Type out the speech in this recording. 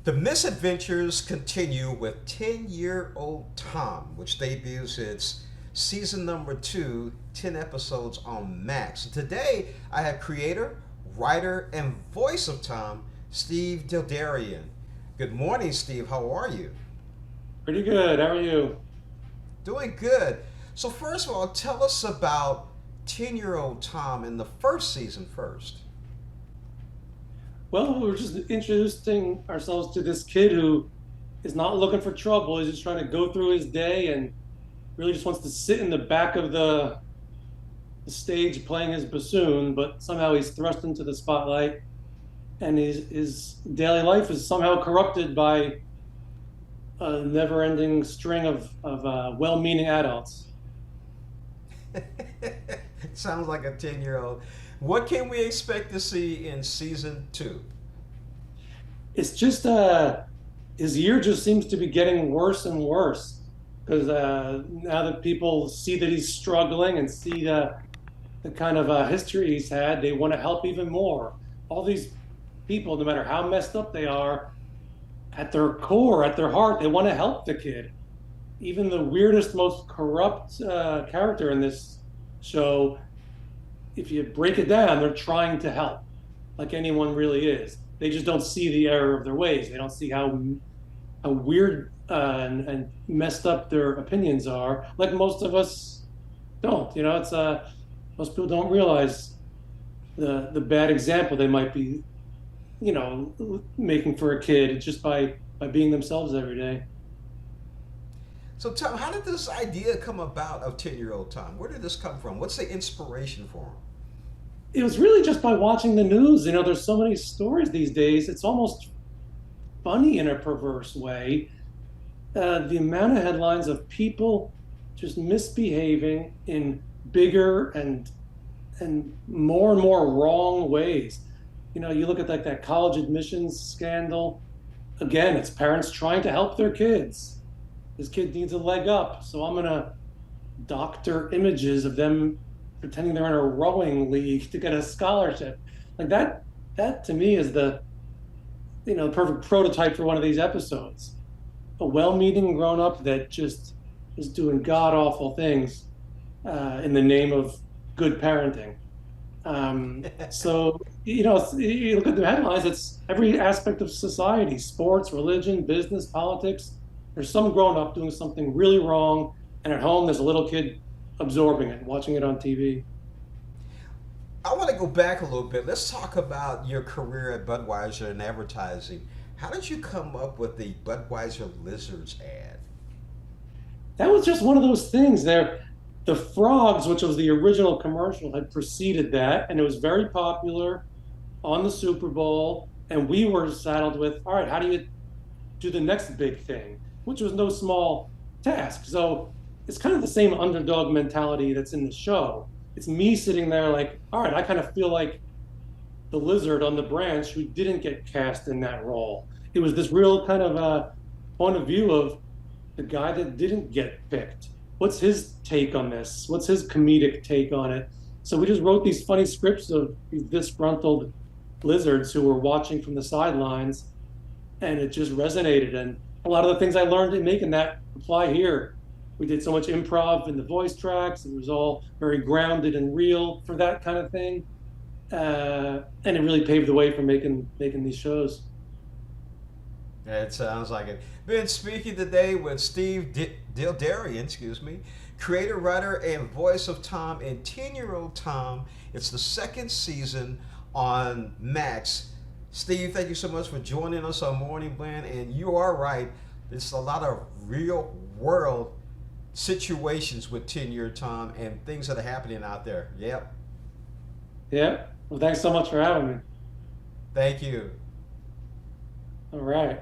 The misadventures continue with 10-year-old Tom, which debuts its season number 2, 10 episodes on Max. Today, I have creator, writer, and voice of Tom, Steve Dildarian. Good morning, Steve. How are you? Pretty good. How are you? Doing good. So, first of all, tell us about 10-year-old Tom in the first season first. Well, we're just introducing ourselves to this kid who is not looking for trouble. He's just trying to go through his day and really just wants to sit in the back of the stage playing his bassoon, but somehow he's thrust into the spotlight and his daily life is somehow corrupted by a never-ending string of well-meaning adults. Sounds like a 10-year-old. What can we expect to see in season 2? It's just his year just seems to be getting worse and worse because now that people see that he's struggling and see the kind of history he's had, they want to help even more. All these people, no matter how messed up they are, at their core, at their heart, they want to help the kid. Even the weirdest, most corrupt character in this show, if you break it down, they're trying to help, like anyone really is. They just don't see the error of their ways. They don't see how weird and messed up their opinions are. Like most of us don't. You know, it's most people don't realize the bad example they might be, making for a kid just by being themselves every day. So, Tom, how did this idea come about of 10-year-old Tom? Where did this come from? What's the inspiration for him? It was really just by watching the news. You know, there's so many stories these days. It's almost funny in a perverse way. The amount of headlines of people just misbehaving in bigger and more wrong ways. You know, you look at like that college admissions scandal. Again, it's parents trying to help their kids. This kid needs a leg up, so I'm gonna doctor images of them pretending they're in a rowing league to get a scholarship. Like that to me is the perfect prototype for one of these episodes. A well-meaning grown-up that just is doing god-awful things in the name of good parenting. So you look at the headlines. It's every aspect of society: sports, religion, business, politics. There's some grown-up doing something really wrong, and at home there's a little kid absorbing it, watching it on TV. I want to go back a little bit. Let's talk about your career at Budweiser and advertising. How did you come up with the Budweiser Lizards ad? That was just one of those things there. The frogs, which was the original commercial, had preceded that, and it was very popular on the Super Bowl. And we were saddled with, all right, how do you do the next big thing, which was no small task. So it's kind of the same underdog mentality that's in the show. It's me sitting there like, all right, I kind of feel like the lizard on the branch who didn't get cast in that role. It was this real kind of point of view of the guy that didn't get picked. What's his take on this? What's his comedic take on it? So we just wrote these funny scripts of these disgruntled lizards who were watching from the sidelines, and it just resonated. And a lot of the things I learned in making that apply here. We did so much improv in the voice tracks. It was all very grounded and real for that kind of thing, and it really paved the way for making these shows. It sounds like it. Been speaking today with Steve Dildarian, excuse me, creator, writer, and voice of Tom and 10-year-old Tom. It's the second season on Max. Steve, thank you so much for joining us on Morning Blend. And you are right. There's a lot of real world situations with 10-year Tom and things that are happening out there. Yep. Yeah. Well, thanks so much for having me. Thank you. All right.